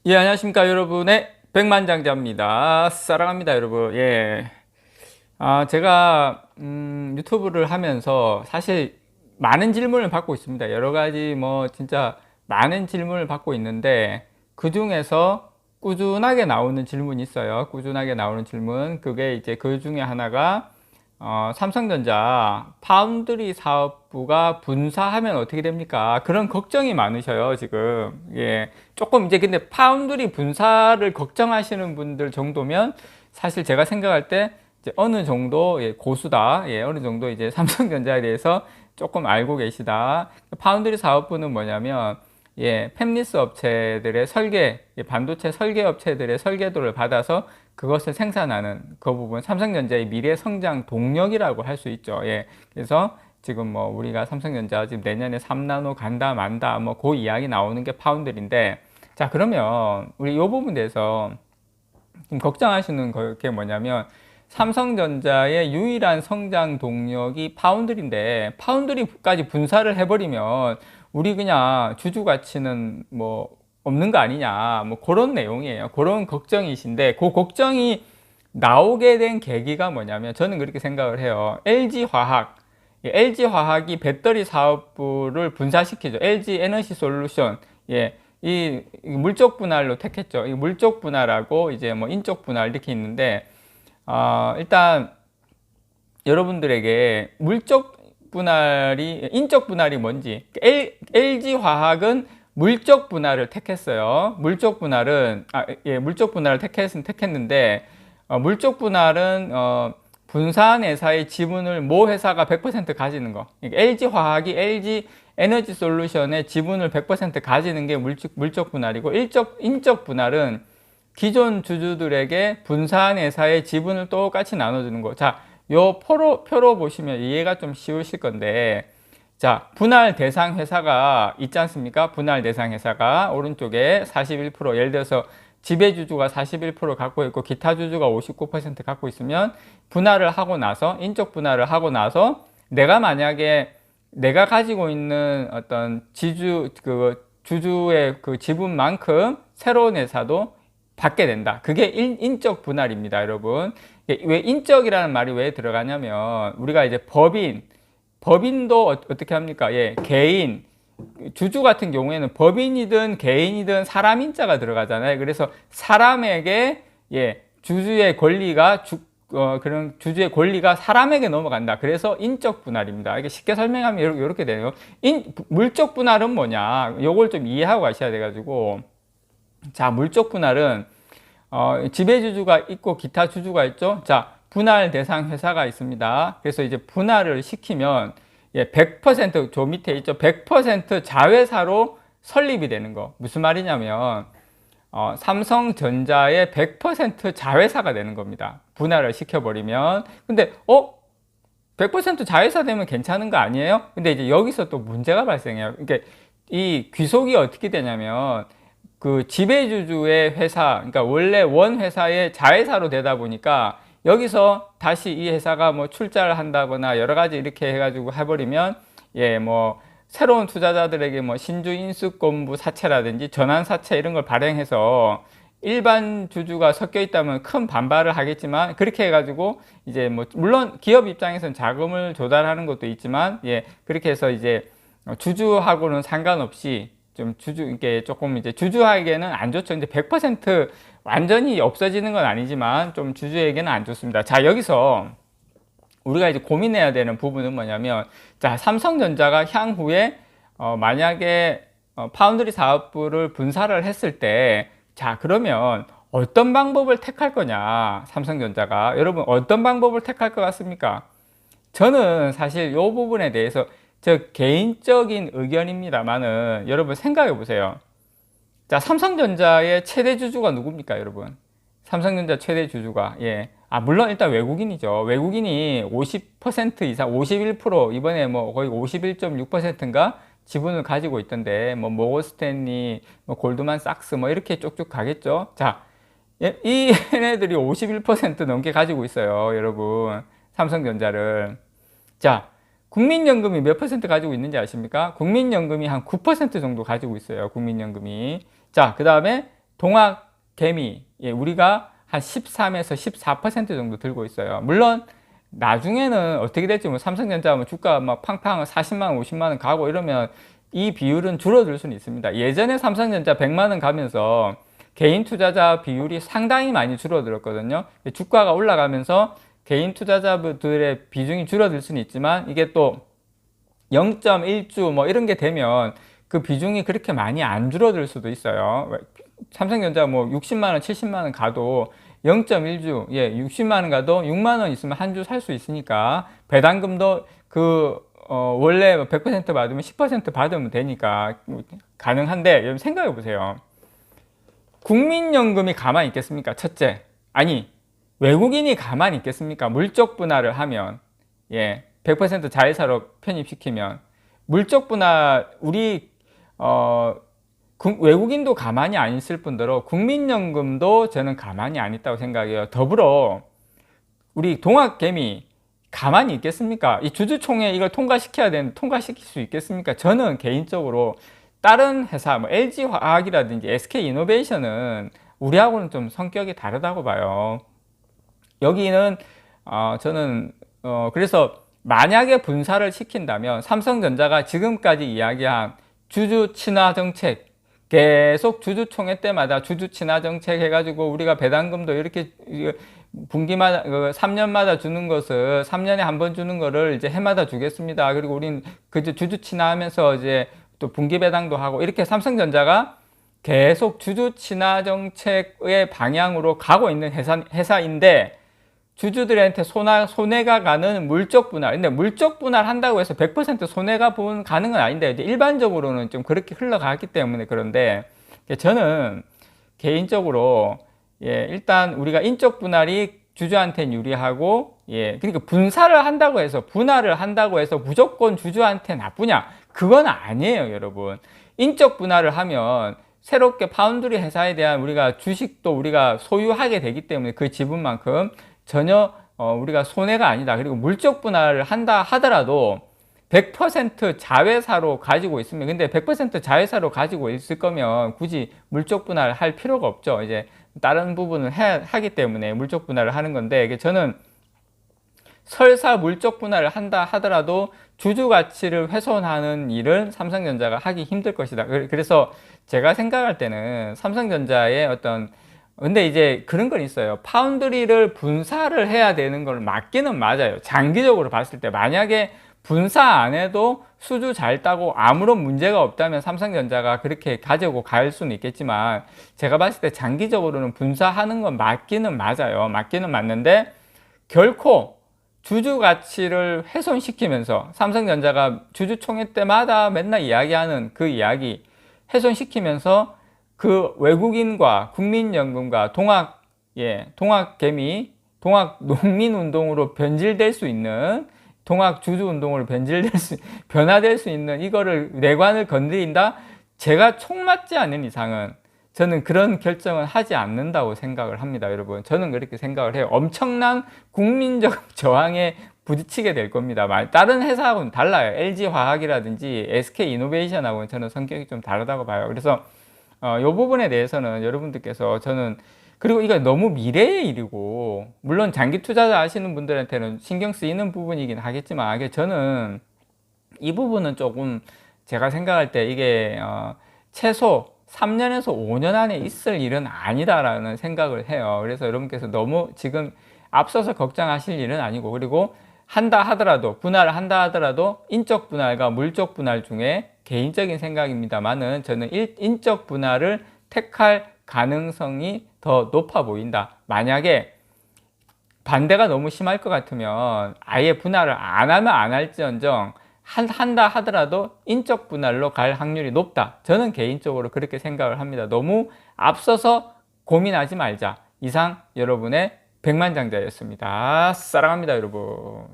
예, 안녕하십니까, 여러분의 백만장자입니다. 사랑합니다, 여러분. 예. 제가, 유튜브를 하면서 사실 많은 질문을 받고 있습니다. 여러 가지 진짜 많은 질문을 받고 있는데, 그 중에서 꾸준하게 나오는 질문이 있어요. 꾸준하게 나오는 질문. 그게 이제 그 중에 하나가, 삼성전자 파운드리 사업부가 분사하면 어떻게 됩니까? 그런 걱정이 많으셔요, 지금. 예. 조금 이제 근데 파운드리 분사를 걱정하시는 분들 정도면 사실 제가 생각할 때 이제 어느 정도 고수다. 예, 어느 정도 이제 삼성전자에 대해서 조금 알고 계시다. 파운드리 사업부는 뭐냐면 팹리스 업체들의 설계, 반도체 설계 업체들의 설계도를 받아서 그것을 생산하는 그 부분, 삼성전자의 미래 성장 동력이라고 할 수 있죠. 예. 그래서 지금 우리가 삼성전자 지금 내년에 3나노 간다 만다 그 이야기 나오는 게 파운드리인데, 자, 그러면 우리 이 부분에 대해서 좀 걱정하시는 게 뭐냐면, 삼성전자의 유일한 성장 동력이 파운드리인데 파운드리까지 분사를 해버리면 우리 그냥 주주 가치는 없는 거 아니냐, 그런 내용이에요. 그런 걱정이신데, 그 걱정이 나오게 된 계기가 뭐냐면, 저는 그렇게 생각을 해요. LG화학, LG화학이 배터리 사업부를 분사시키죠. LG 에너지 솔루션. 이 물적 분할로 택했죠. 이 물적 분할하고 이제 인적 분할 이렇게 있는데, 일단 여러분들에게 물적 분할이, 인적 분할이 뭔지, LG화학은 물적 분할을 택했어요. 물적 분할은, 물적 분할을 택했는데, 물적 분할은, 분사한 회사의 지분을 모 회사가 100% 가지는 거. 그러니까 LG화학이 LG 에너지 솔루션의 지분을 100% 가지는 게 물적 분할이고, 인적 분할은 기존 주주들에게 분사한 회사의 지분을 똑같이 나눠주는 거. 자, 요 표로 보시면 이해가 좀 쉬우실 건데, 자, 분할 대상 회사가 있지 않습니까? 분할 대상 회사가 오른쪽에 41%, 예를 들어서 지배주주가 41% 갖고 있고 기타 주주가 59% 갖고 있으면, 분할을 하고 나서, 인적 분할을 하고 나서 내가 만약에 내가 가지고 있는 어떤 주주의 그 지분만큼 새로운 회사도 받게 된다. 그게 인적 분할입니다, 여러분. 왜 인적이라는 말이 왜 들어가냐면, 우리가 이제 법인도 어떻게 합니까? 개인, 주주 같은 경우에는 법인이든 개인이든 사람 인자가 들어가잖아요. 그래서 사람에게, 주주의 권리가, 그런 주주의 권리가 사람에게 넘어간다. 그래서 인적 분할입니다. 이게 쉽게 설명하면 이렇게 되네요. 물적 분할은 뭐냐? 요걸 좀 이해하고 가셔야 돼가지고. 자, 물적 분할은 지배주주가 있고 기타 주주가 있죠. 자, 분할 대상 회사가 있습니다. 그래서 이제 분할을 시키면 100%저 밑에 있죠. 100% 자회사로 설립이 되는 거. 무슨 말이냐면 삼성전자의 100% 자회사가 되는 겁니다. 분할을 시켜버리면. 근데 100% 자회사 되면 괜찮은 거 아니에요? 근데 이제 여기서 또 문제가 발생해요. 그러니까 이 귀속이 어떻게 되냐면, 그 지배주주의 회사, 그러니까 원래 원 회사의 자회사로 되다 보니까 여기서 다시 이 회사가 출자를 한다거나 여러 가지 이렇게 해가지고 해버리면, 새로운 투자자들에게 신주 인수권부 사채라든지 전환 사채 이런 걸 발행해서 일반 주주가 섞여 있다면 큰 반발을 하겠지만, 그렇게 해가지고 이제 물론 기업 입장에서는 자금을 조달하는 것도 있지만, 그렇게 해서 이제 주주하고는 상관없이 좀 이게 조금 이제 주주에게는 안 좋죠. 이제 100% 완전히 없어지는 건 아니지만 좀 주주에게는 안 좋습니다. 자, 여기서 우리가 이제 고민해야 되는 부분은 뭐냐면, 자, 삼성전자가 향후에 만약에 파운드리 사업부를 분사를 했을 때, 자, 그러면 어떤 방법을 택할 거냐, 삼성전자가. 여러분, 어떤 방법을 택할 것 같습니까? 저는 사실 이 부분에 대해서 저 개인적인 의견입니다만은, 여러분 생각해 보세요. 자, 삼성전자의 최대 주주가 누굽니까, 여러분? 삼성전자 최대 주주가, 물론 일단 외국인이죠. 외국인이 50% 이상, 51%, 이번에 거의 51.6%인가 지분을 가지고 있던데, 모건스탠리, 골드만삭스, 이렇게 쭉쭉 가겠죠. 자, 이 얘네들이 51% 넘게 가지고 있어요, 여러분. 삼성전자를. 자, 국민연금이 몇 퍼센트 가지고 있는지 아십니까? 국민연금이 한 9% 정도 가지고 있어요, 국민연금이. 자, 그 다음에 동학 개미, 예, 우리가 한 13에서 14% 정도 들고 있어요. 물론 나중에는 어떻게 될지 뭐 삼성전자 뭐 주가 막 팡팡 40만 원, 50만 원 가고 이러면 이 비율은 줄어들 수는 있습니다. 예전에 삼성전자 100만 원 가면서 개인 투자자 비율이 상당히 많이 줄어들었거든요. 주가가 올라가면서 개인 투자자들의 비중이 줄어들 수는 있지만 이게 또 0.1주 뭐 이런 게 되면 그 비중이 그렇게 많이 안 줄어들 수도 있어요. 삼성전자 뭐 60만 원, 70만 원 가도 0.1주, 예, 60만 원 가도 6만 원 있으면 한 주 살 수 있으니까 배당금도 원래 100% 받으면 10% 받으면 되니까 가능한데 여러분 생각해 보세요. 국민연금이 가만히 있겠습니까? 첫째. 아니, 외국인이 가만히 있겠습니까? 물적 분할을 하면, 예, 100% 자회사로 편입시키면 물적 분할 외국인도 가만히 안 있을 뿐더러 국민연금도 저는 가만히 안 있다고 생각해요. 더불어 우리 동학개미 가만히 있겠습니까? 이 주주총회 이걸 통과시켜야 되는데 통과시킬 수 있겠습니까? 저는 개인적으로 다른 회사, 뭐 LG화학이라든지 SK이노베이션은 우리하고는 좀 성격이 다르다고 봐요. 여기는 저는 그래서 만약에 분사를 시킨다면 삼성전자가 지금까지 이야기한 주주 친화 정책, 계속 주주총회 때마다 주주 친화 정책 해가지고 우리가 배당금도 이렇게 분기마다 3년마다 주는 것을 3년에 한 번 주는 거를 이제 해마다 주겠습니다. 그리고 우린 그저 주주 친화하면서 이제 또 분기 배당도 하고 이렇게 삼성전자가 계속 주주 친화 정책의 방향으로 가고 있는 회사인데 주주들한테 손해가 가는 물적 분할. 근데 물적 분할 한다고 해서 100% 손해가 가는 건 아닌데 이제 일반적으로는 좀 그렇게 흘러가기 때문에 그런데 저는 개인적으로 예, 일단 우리가 인적 분할이 주주한테는 유리하고 예, 그러니까 분할을 한다고 해서 무조건 주주한테 나쁘냐? 그건 아니에요, 여러분. 인적 분할을 하면 새롭게 파운드리 회사에 대한 우리가 주식도 우리가 소유하게 되기 때문에 그 지분만큼 전혀 우리가 손해가 아니다. 그리고 물적 분할을 한다 하더라도 100% 자회사로 가지고 있으면 근데 100% 자회사로 가지고 있을 거면 굳이 물적 분할 할 필요가 없죠. 이제 다른 부분을 하기 때문에 물적 분할을 하는 건데 저는 설사 물적 분할을 한다 하더라도 주주 가치를 훼손하는 일은 삼성전자가 하기 힘들 것이다. 그래서 제가 생각할 때는 삼성전자의 근데 이제 그런 건 있어요. 파운드리를 분사를 해야 되는 걸 맞기는 맞아요. 장기적으로 봤을 때 만약에 분사 안 해도 수주 잘 따고 아무런 문제가 없다면 삼성전자가 그렇게 가지고 갈 수는 있겠지만 제가 봤을 때 장기적으로는 분사하는 건 맞기는 맞아요. 맞기는 맞는데 결코 주주 가치를 훼손시키면서 삼성전자가 주주총회 때마다 맨날 이야기하는 그 이야기 훼손시키면서 그 외국인과 국민연금과 동학개미, 동학농민운동으로 변질될 수 있는 동학주주운동으로 변화될 수 있는 이거를 내관을 건드린다? 제가 총 맞지 않는 이상은 저는 그런 결정은 하지 않는다고 생각을 합니다, 여러분. 저는 그렇게 생각을 해요. 엄청난 국민적 저항에 부딪히게 될 겁니다. 다른 회사하고는 달라요. LG화학이라든지 SK이노베이션하고는 저는 성격이 좀 다르다고 봐요. 그래서 이 부분에 대해서는 여러분들께서 그리고 이거 너무 미래의 일이고 물론 장기 투자자 하시는 분들한테는 신경 쓰이는 부분이긴 하겠지만 저는 이 부분은 조금 제가 생각할 때 이게 최소 3년에서 5년 안에 있을 일은 아니다라는 생각을 해요. 그래서 여러분께서 너무 지금 앞서서 걱정하실 일은 아니고 그리고 분할을 한다 하더라도 인적 분할과 물적 분할 중에 개인적인 생각입니다만은 저는 인적 분할을 택할 가능성이 더 높아 보인다. 만약에 반대가 너무 심할 것 같으면 아예 분할을 안 하면 안 할지언정 한다 하더라도 인적 분할로 갈 확률이 높다. 저는 개인적으로 그렇게 생각을 합니다. 너무 앞서서 고민하지 말자. 이상 여러분의 백만장자였습니다. 사랑합니다, 여러분.